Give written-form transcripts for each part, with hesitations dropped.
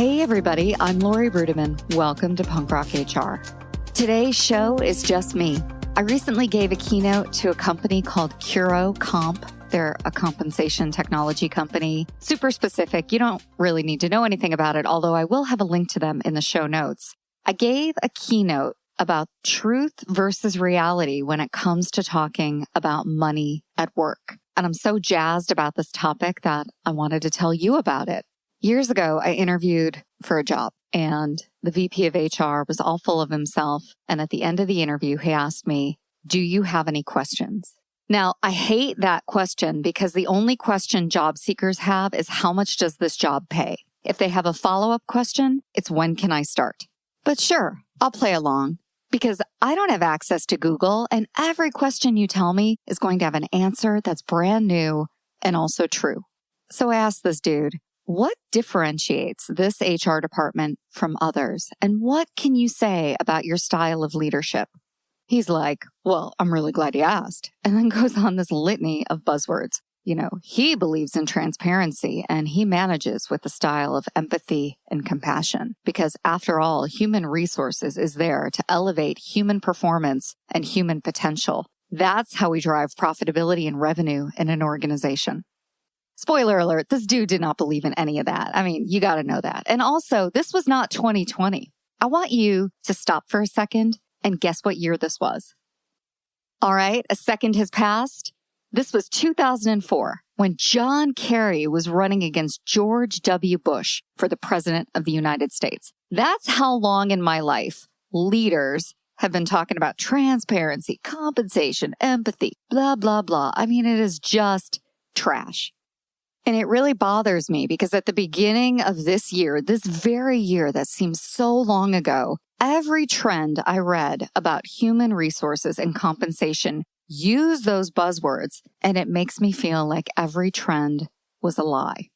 Hey everybody, I'm Laurie Ruettimann. Welcome to Punk Rock HR. Today's show is just me. I recently gave a keynote to a company called Curo Comp. They're a compensation technology company. Super specific. You don't really need to know anything about it, although I will have a link to them in the show notes. I gave a keynote about truth versus reality when it comes to talking about money at work. And I'm so jazzed about this topic that I wanted to tell you about it. Years ago, I interviewed for a job and the VP of HR was all full of himself. And at the end of the interview, he asked me, "Do you have any questions?" Now, I hate that question because the only question job seekers have is how much does this job pay? If they have a follow-up question, it's when can I start? But sure, I'll play along because I don't have access to Google and every question you tell me is going to have an answer that's brand new and also true. So I asked this dude, what differentiates this HR department from others? And what can you say about your style of leadership? He's like, well, I'm really glad you asked. And then goes on this litany of buzzwords. You know, he believes in transparency and he manages with a style of empathy and compassion because after all, human resources is there to elevate human performance and human potential. That's how we drive profitability and revenue in an organization. Spoiler alert, this dude did not believe in any of that. I mean, you got to know that. And also, this was not 2020. I want you to stop for a second and guess what year this was. All right, a second has passed. This was 2004 when John Kerry was running against George W. Bush for the president of the United States. That's how long in my life leaders have been talking about transparency, compensation, empathy, blah, blah, blah. I mean, it is just trash. And it really bothers me because at the beginning of this year, this very year that seems so long ago, every trend I read about human resources and compensation used those buzzwords, and it makes me feel like every trend was a lie.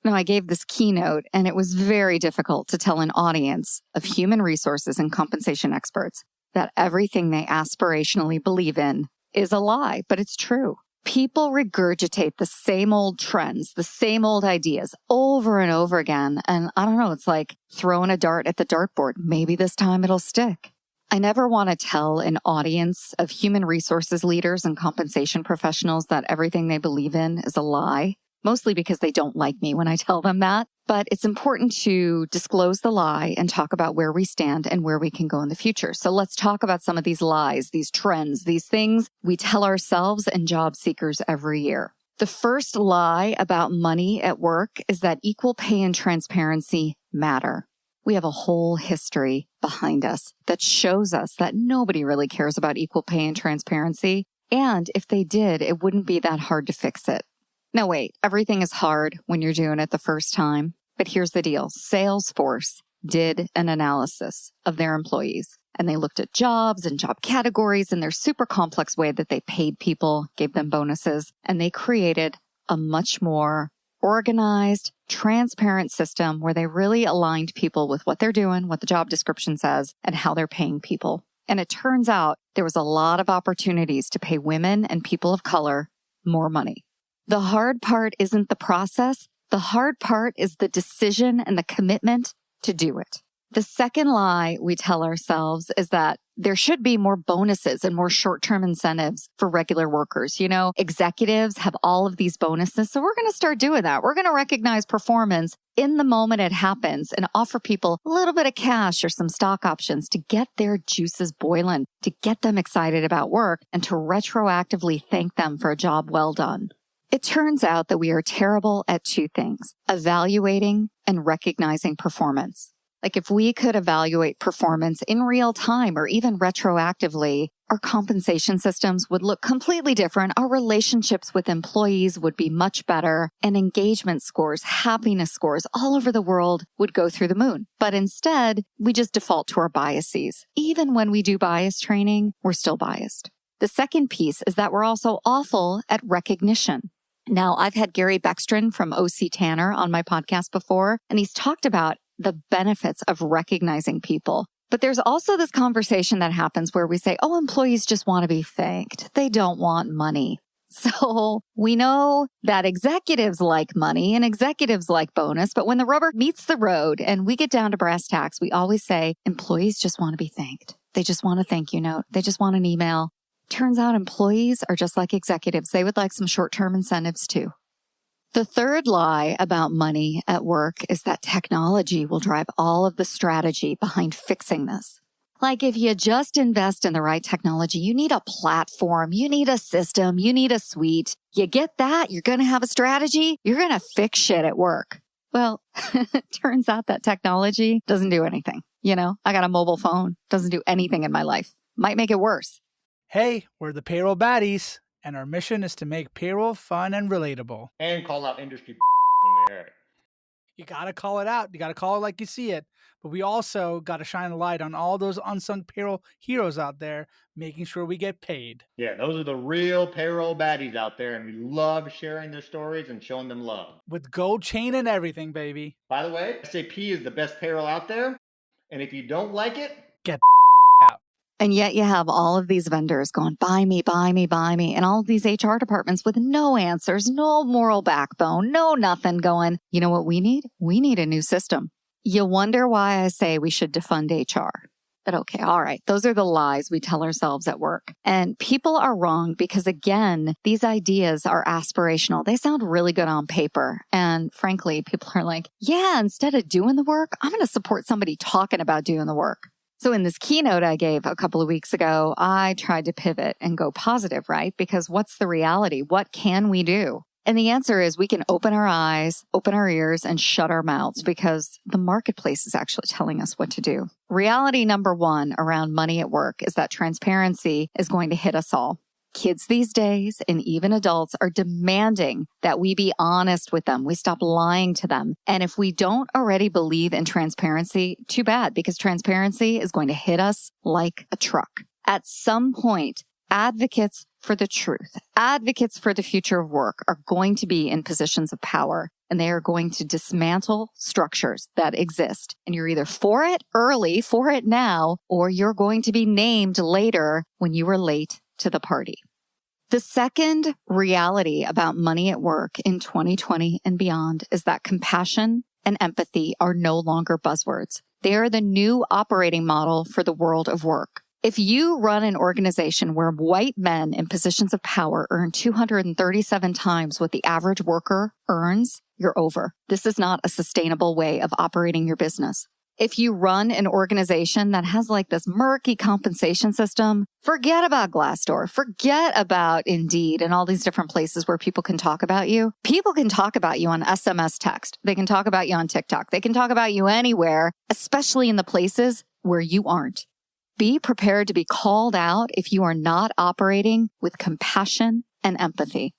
Now, I gave this keynote, and it was very difficult to tell an audience of human resources and compensation experts that everything they aspirationally believe in is a lie, but it's true. People regurgitate the same old trends, the same old ideas over and over again. And I don't know, it's like throwing a dart at the dartboard. Maybe this time it'll stick. I never want to tell an audience of human resources leaders and compensation professionals that everything they believe in is a lie, mostly because they don't like me when I tell them that. But it's important to disclose the lie and talk about where we stand and where we can go in the future. So let's talk about some of these lies, these trends, these things we tell ourselves and job seekers every year. The first lie about money at work is that equal pay and transparency matter. We have a whole history behind us that shows us that nobody really cares about equal pay and transparency. And if they did, it wouldn't be that hard to fix it. Now, wait, everything is hard when you're doing it the first time. But here's the deal. Salesforce did an analysis of their employees, and they looked at jobs and job categories and their super complex way that they paid people, gave them bonuses, and they created a much more organized, transparent system where they really aligned people with what they're doing, what the job description says, and how they're paying people. And it turns out there was a lot of opportunities to pay women and people of color more money. The hard part isn't the process. The hard part is the decision and the commitment to do it. The second lie we tell ourselves is that there should be more bonuses and more short-term incentives for regular workers. You know, executives have all of these bonuses, so we're going to start doing that. We're going to recognize performance in the moment it happens and offer people a little bit of cash or some stock options to get their juices boiling, to get them excited about work, and to retroactively thank them for a job well done. It turns out that we are terrible at two things: evaluating and recognizing performance. Like if we could evaluate performance in real time or even retroactively, our compensation systems would look completely different. Our relationships with employees would be much better, and engagement scores, happiness scores all over the world would go through the moon. But instead, we just default to our biases. Even when we do bias training, we're still biased. The second piece is that we're also awful at recognition. Now, I've had Gary Beckstrom from OC Tanner on my podcast before, and he's talked about the benefits of recognizing people. But there's also this conversation that happens where we say, oh, employees just want to be thanked. They don't want money. So we know that executives like money and executives like bonus, but when the rubber meets the road and we get down to brass tacks, we always say employees just want to be thanked. They just want a thank you note. They just want an email. Turns out employees are just like executives. They would like some short-term incentives too. The third lie about money at work is that technology will drive all of the strategy behind fixing this. Like if you just invest in the right technology, you need a platform, you need a system, you need a suite. You get that, you're going to have a strategy, you're going to fix shit at work. Well, it turns out that technology doesn't do anything. You know, I got a mobile phone, doesn't do anything in my life. Might make it worse. Hey, we're the payroll baddies, and our mission is to make payroll fun and relatable. And call out industry when we hear it. You got to call it out. You got to call it like you see it. But we also got to shine a light on all those unsung payroll heroes out there, making sure we get paid. Yeah, those are the real payroll baddies out there, and we love sharing their stories and showing them love. With gold chain and everything, baby. By the way, SAP is the best payroll out there, and if you don't like it, get out. And yet you have all of these vendors going, buy me, buy me, buy me. And all of these HR departments with no answers, no moral backbone, no nothing going, you know what we need? We need a new system. You wonder why I say we should defund HR. But okay, all right. Those are the lies we tell ourselves at work. And people are wrong because, again, these ideas are aspirational. They sound really good on paper. And frankly, people are like, yeah, instead of doing the work, I'm going to support somebody talking about doing the work. So in this keynote I gave a couple of weeks ago, I tried to pivot and go positive, right? Because what's the reality? What can we do? And the answer is we can open our eyes, open our ears, and shut our mouths because the marketplace is actually telling us what to do. Reality number one around money at work is that transparency is going to hit us all. Kids these days and even adults are demanding that we be honest with them. We stop lying to them. And if we don't already believe in transparency, too bad, because transparency is going to hit us like a truck. At some point, advocates for the truth, advocates for the future of work are going to be in positions of power, and they are going to dismantle structures that exist. And you're either for it early, for it now, or you're going to be named later when you were late to the party. The second reality about money at work in 2020 and beyond is that compassion and empathy are no longer buzzwords. They are the new operating model for the world of work. If you run an organization where white men in positions of power earn 237 times what the average worker earns, you're over. This is not a sustainable way of operating your business. If you run an organization that has like this murky compensation system, forget about Glassdoor, forget about Indeed and all these different places where people can talk about you. People can talk about you on SMS text. They can talk about you on TikTok. They can talk about you anywhere, especially in the places where you aren't. Be prepared to be called out if you are not operating with compassion and empathy.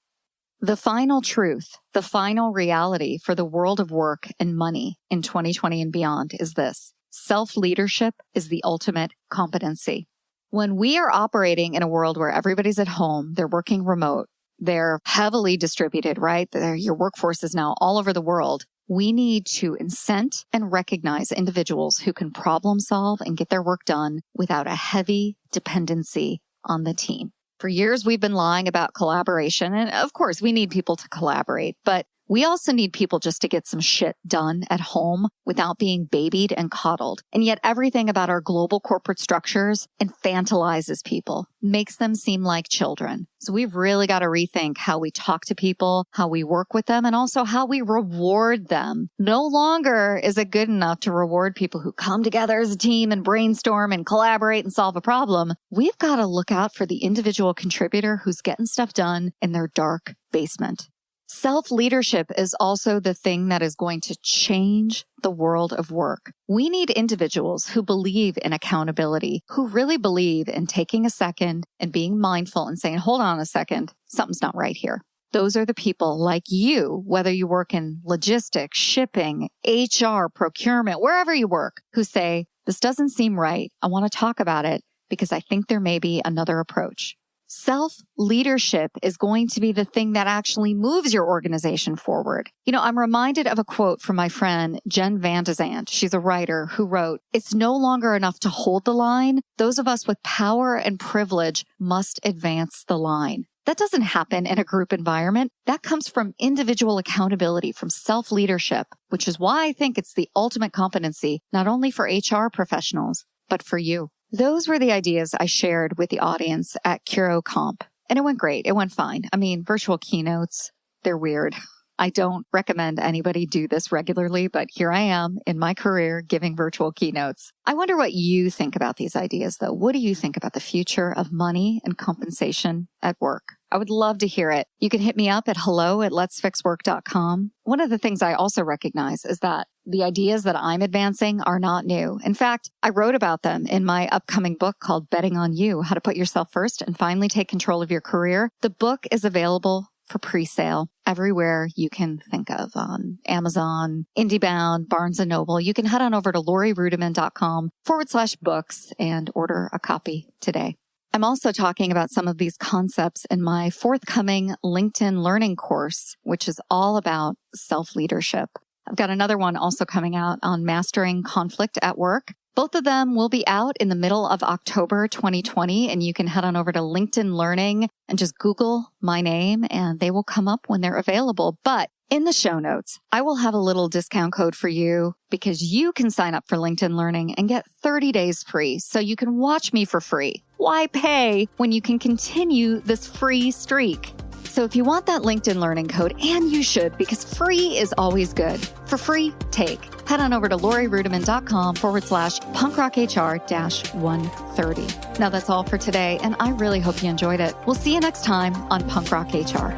The final truth, the final reality for the world of work and money in 2020 and beyond is this. Self-leadership is the ultimate competency. When we are operating in a world where everybody's at home, they're working remote, they're heavily distributed, right? Your workforce is now all over the world. We need to incent and recognize individuals who can problem solve and get their work done without a heavy dependency on the team. For years, we've been lying about collaboration. And of course, we need people to collaborate, but we also need people just to get some shit done at home without being babied and coddled. And yet everything about our global corporate structures infantilizes people, makes them seem like children. So we've really got to rethink how we talk to people, how we work with them, and also how we reward them. No longer is it good enough to reward people who come together as a team and brainstorm and collaborate and solve a problem. We've got to look out for the individual contributor who's getting stuff done in their dark basement. Self-leadership is also the thing that is going to change the world of work. We need individuals who believe in accountability, who really believe in taking a second and being mindful and saying, hold on a second, something's not right here. Those are the people like you, whether you work in logistics, shipping, HR, procurement, wherever you work, who say, this doesn't seem right. I want to talk about it because I think there may be another approach. Self-leadership is going to be the thing that actually moves your organization forward. You know, I'm reminded of a quote from my friend, Jen Van de Zandt. She's a writer who wrote, "It's no longer enough to hold the line. Those of us with power and privilege must advance the line." That doesn't happen in a group environment. That comes from individual accountability, from self-leadership, which is why I think it's the ultimate competency, not only for HR professionals, but for you. Those were the ideas I shared with the audience at Curo Comp. And it went great. It went fine. I mean, virtual keynotes, they're weird. I don't recommend anybody do this regularly, but here I am in my career giving virtual keynotes. I wonder what you think about these ideas, though. What do you think about the future of money and compensation at work? I would love to hear it. You can hit me up at hello@letsfixwork.com. One of the things I also recognize is that the ideas that I'm advancing are not new. In fact, I wrote about them in my upcoming book called Betting on You, How to Put Yourself First and Finally Take Control of Your Career. The book is available for pre-sale everywhere you can think of, on Amazon, IndieBound, Barnes & Noble. You can head on over to laurieruettimann.com/books and order a copy today. I'm also talking about some of these concepts in my forthcoming LinkedIn Learning course, which is all about self-leadership. I've got another one also coming out on mastering conflict at work. Both of them will be out in the middle of October 2020, and you can head on over to LinkedIn Learning and just Google my name, and they will come up when they're available. But in the show notes, I will have a little discount code for you because you can sign up for LinkedIn Learning and get 30 days free, so you can watch me for free. Why pay when you can continue this free streak? So if you want that LinkedIn Learning code, and you should, because free is always good. For free, head on over to laurieruettimann.com/punkrochr-130. Now that's all for today, and I really hope you enjoyed it. We'll see you next time on Punk Rock HR.